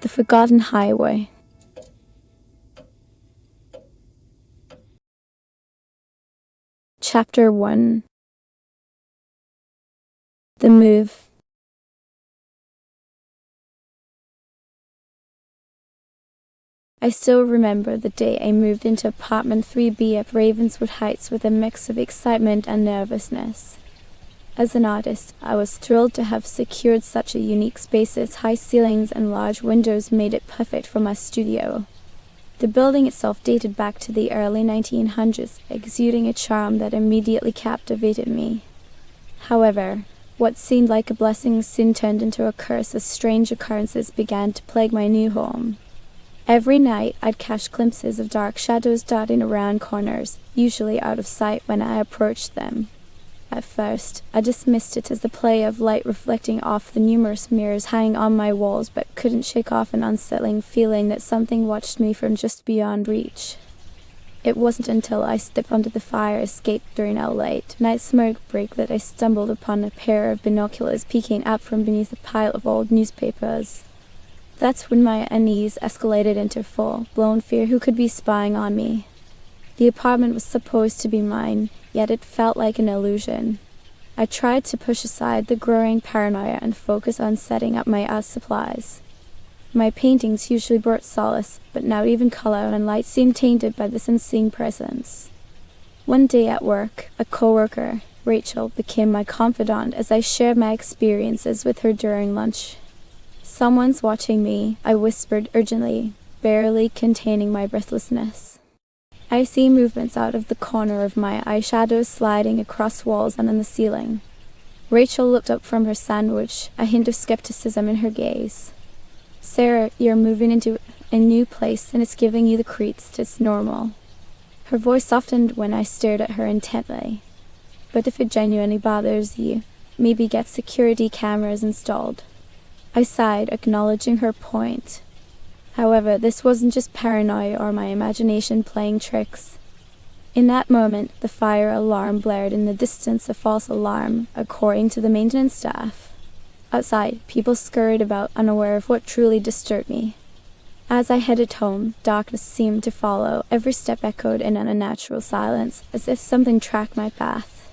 The Forgotten Highway. Chapter 1. The Move. I still remember the day I moved into apartment 3B at Ravenswood Heights with a mix of excitement and nervousness. As an artist, I was thrilled to have secured such a unique space. Its high ceilings and large windows made it perfect for my studio. The building itself dated back to the early 1900s, exuding a charm that immediately captivated me. However, what seemed like a blessing soon turned into a curse as strange occurrences began to plague my new home. Every night, I'd catch glimpses of dark shadows darting around corners, usually out of sight when I approached them. At first, I dismissed it as the play of light reflecting off the numerous mirrors hanging on my walls, but couldn't shake off an unsettling feeling that something watched me from just beyond reach. It wasn't until I stepped onto the fire escape during a late night smoke break that I stumbled upon a pair of binoculars peeking out from beneath a pile of old newspapers. That's when my unease escalated into full-blown fear. Who could be spying on me? The apartment was supposed to be mine, yet it felt like an illusion. I tried to push aside the growing paranoia and focus on setting up my art supplies. My paintings usually brought solace, but now even color and light seemed tainted by this unseen presence. One day at work, a coworker, Rachel, became my confidant as I shared my experiences with her during lunch. "Someone's watching me," I whispered urgently, barely containing my breathlessness. "I see movements out of the corner of my eye, shadows sliding across walls and on the ceiling." Rachel looked up from her sandwich, a hint of skepticism in her gaze. "Sarah, you're moving into a new place and it's giving you the creeps. It's normal." Her voice softened when I stared at her intently. "But if it genuinely bothers you, maybe get security cameras installed." I sighed, acknowledging her point. However, this wasn't just paranoia or my imagination playing tricks. In that moment, the fire alarm blared in the distance, a false alarm, according to the maintenance staff. Outside, people scurried about, unaware of what truly disturbed me. As I headed home, darkness seemed to follow. Every step echoed in an unnatural silence, as if something tracked my path.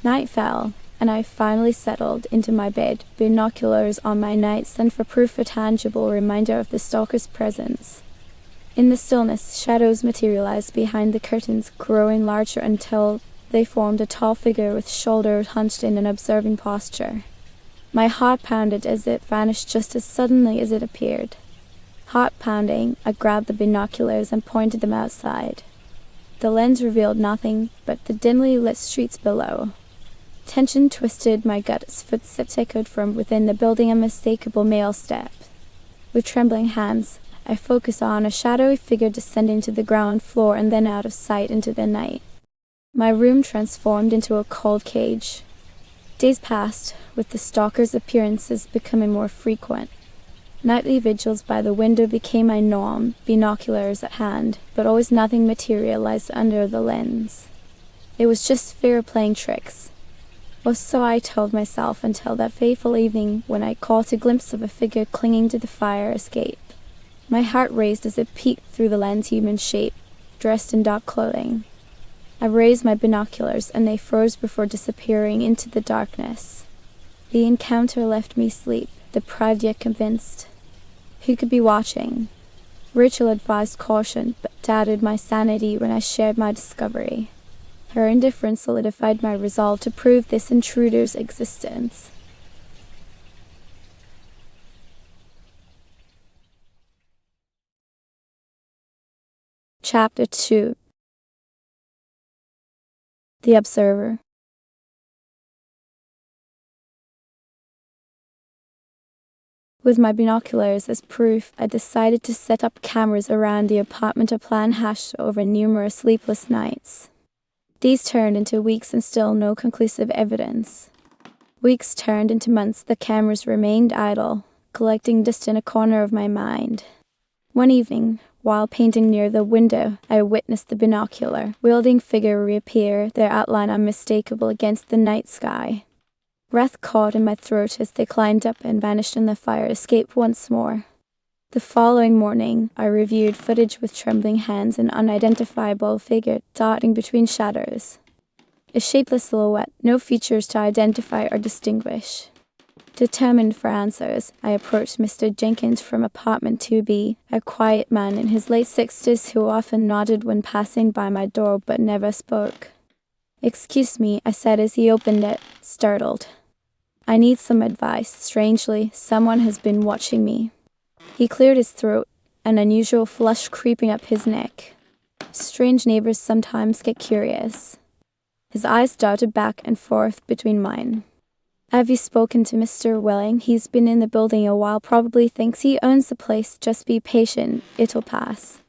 Night fell, and I finally settled into my bed, binoculars on my nightstand for proof, a tangible reminder of the stalker's presence. In the stillness, shadows materialized behind the curtains, growing larger until they formed a tall figure with shoulders hunched in an observing posture. My heart pounded as it vanished just as suddenly as it appeared. Heart pounding, I grabbed the binoculars and pointed them outside. The lens revealed nothing but the dimly lit streets below. Tension twisted my gut as footsteps echoed from within the building, unmistakable male step. With trembling hands, I focused on a shadowy figure descending to the ground floor and then out of sight into the night. My room transformed into a cold cage. Days passed, with the stalker's appearances becoming more frequent. Nightly vigils by the window became my norm, binoculars at hand, but always nothing materialized under the lens. It was just fear playing tricks. Or so I told myself, until that fateful evening when I caught a glimpse of a figure clinging to the fire escape. My heart raced as it peeked through the lens, human shape, dressed in dark clothing. I raised my binoculars and they froze before disappearing into the darkness. The encounter left me asleep, deprived yet convinced. Who could be watching? Rachel advised caution, but doubted my sanity when I shared my discovery. Her indifference solidified my resolve to prove this intruder's existence. Chapter 2. The Observer. With my binoculars as proof, I decided to set up cameras around the apartment, a plan hashed over numerous sleepless nights. These turned into weeks and still no conclusive evidence. Weeks turned into months. The cameras remained idle, collecting dust in a corner of my mind. One evening, while painting near the window, I witnessed the binocular-wielding figure reappear, their outline unmistakable against the night sky. Breath caught in my throat as they climbed up and vanished in the fire escape once more. The following morning, I reviewed footage with trembling hands, an unidentifiable figure darting between shadows. A shapeless silhouette, no features to identify or distinguish. Determined for answers, I approached Mr. Jenkins from apartment 2B, a quiet man in his late 60s who often nodded when passing by my door but never spoke. "Excuse me," I said as he opened it, startled. "I need some advice. Strangely, someone has been watching me." He cleared his throat, an unusual flush creeping up his neck. Strange neighbors sometimes get curious. His eyes darted back and forth between mine. "Have you spoken to Mr. Welling? He's been in the building a while, probably thinks he owns the place. Just be patient, it'll pass."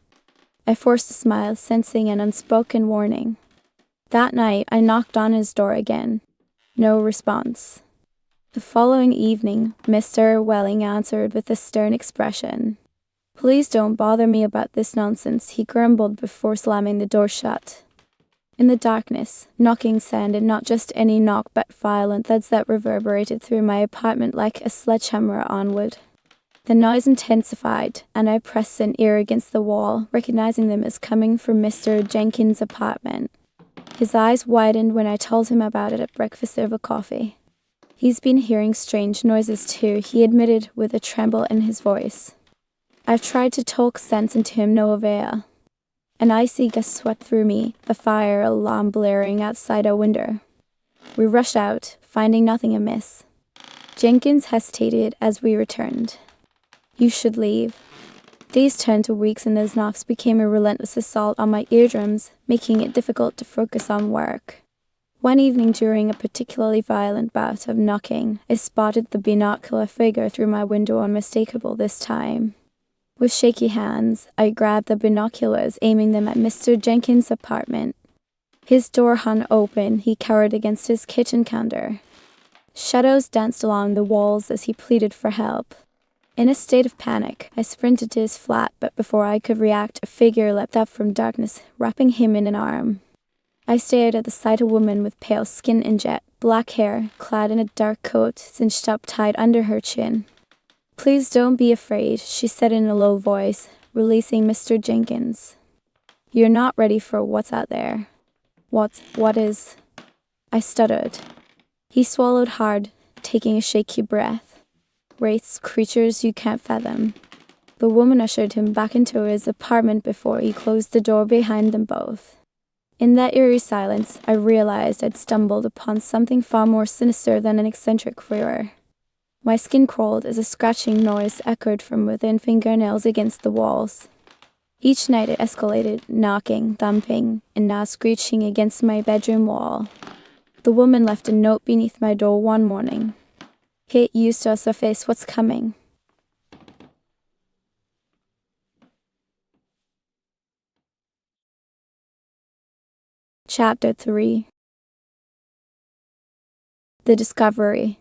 I forced a smile, sensing an unspoken warning. That night, I knocked on his door again. No response. The following evening, Mr. Welling answered with a stern expression. "Please don't bother me about this nonsense," he grumbled before slamming the door shut. In the darkness, knocking sounded, not just any knock but violent thuds that reverberated through my apartment like a sledgehammer on wood. The noise intensified, and I pressed an ear against the wall, recognizing them as coming from Mr. Jenkins' apartment. His eyes widened when I told him about it at breakfast over coffee. "He's been hearing strange noises too," he admitted with a tremble in his voice. "I've tried to talk sense into him, no avail." An icy gust swept through me, the fire alarm blaring outside our window. We rushed out, finding nothing amiss. Jenkins hesitated as we returned. "You should leave." These turned to weeks, and those knocks became a relentless assault on my eardrums, making it difficult to focus on work. One evening during a particularly violent bout of knocking, I spotted the binocular figure through my window, unmistakable this time. With shaky hands, I grabbed the binoculars, aiming them at Mr. Jenkins' apartment. His door hung open, he cowered against his kitchen counter. Shadows danced along the walls as he pleaded for help. In a state of panic, I sprinted to his flat, but before I could react, a figure leapt up from darkness, wrapping him in an arm. I stared at the sight, a woman with pale skin and jet black hair, clad in a dark coat, cinched up tight under her chin. "Please don't be afraid," she said in a low voice, releasing Mr. Jenkins. "You're not ready for what's out there." What is?" I stuttered. He swallowed hard, taking a shaky breath. "Wraiths, creatures you can't fathom." The woman ushered him back into his apartment before he closed the door behind them both. In that eerie silence, I realized I'd stumbled upon something far more sinister than an eccentric viewer. My skin crawled as a scratching noise echoed from within, fingernails against the walls. Each night it escalated, knocking, thumping, and now screeching against my bedroom wall. The woman left a note beneath my door one morning. "Get used to us, face what's coming." Chapter 3. The Discovery.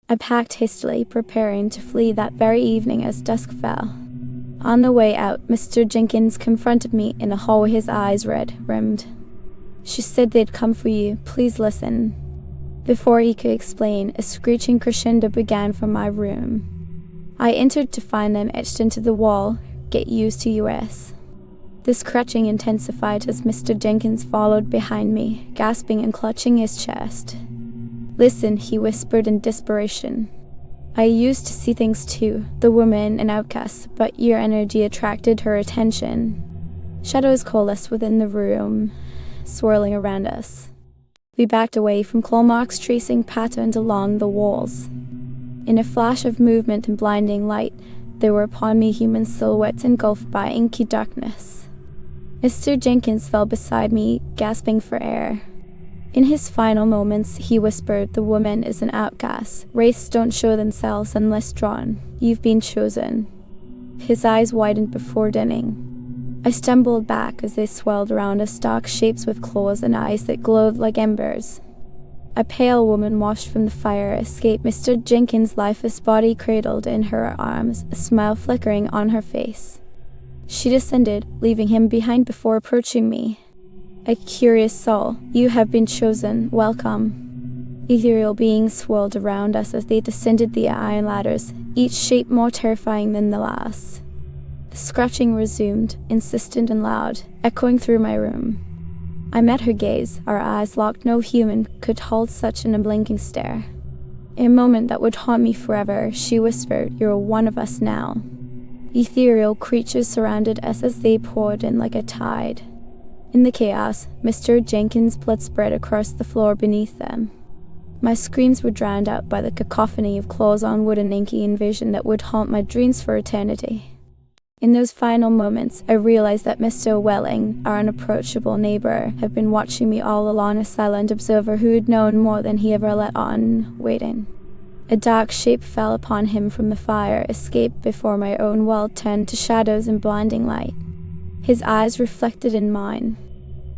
I packed hastily, preparing to flee that very evening as dusk fell. On the way out, Mr. Jenkins confronted me in the hallway, his eyes red-rimmed. "She said they'd come for you. Please listen." Before he could explain, a screeching crescendo began from my room. I entered to find them etched into the wall. "Get used to US." The scratching intensified as Mr. Jenkins followed behind me, gasping and clutching his chest. "Listen," he whispered in desperation. "I used to see things too, the woman an outcast, but your energy attracted her attention." Shadows coalesced within the room, swirling around us. We backed away from claw marks tracing patterns along the walls. In a flash of movement and blinding light, there were upon me human silhouettes engulfed by inky darkness. Mr. Jenkins fell beside me, gasping for air. In his final moments, he whispered, "The woman is an outcast. Wraiths don't show themselves unless drawn. You've been chosen." His eyes widened before dinning. I stumbled back as they swelled around us, dark shapes with claws and eyes that glowed like embers. A pale woman washed from the fire escaped Mr. Jenkins' lifeless body cradled in her arms, a smile flickering on her face. She descended, leaving him behind before approaching me. "A curious soul. You have been chosen. Welcome." Ethereal beings swirled around us as they descended the iron ladders, each shape more terrifying than the last. The scratching resumed, insistent and loud, echoing through my room. I met her gaze, our eyes locked. No human could hold such an unblinking stare. In a moment that would haunt me forever, she whispered, "You're one of us now." Ethereal creatures surrounded us as they poured in like a tide. In the chaos, Mr. Jenkins' blood spread across the floor beneath them. My screams were drowned out by the cacophony of claws on wood and inky invasion that would haunt my dreams for eternity. In those final moments, I realized that Mr. Welling, our unapproachable neighbor, had been watching me all along, a silent observer who had known more than he ever let on, waiting. A dark shape fell upon him from the fire, escaped before my own world turned to shadows and blinding light. His eyes reflected in mine.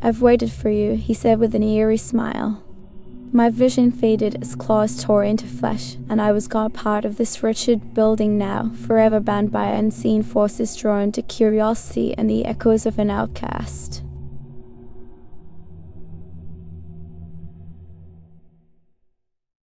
"I've waited for you," he said with an eerie smile. My vision faded as claws tore into flesh, and I was gone, part of this wretched building now, forever bound by unseen forces, drawn to curiosity and the echoes of an outcast.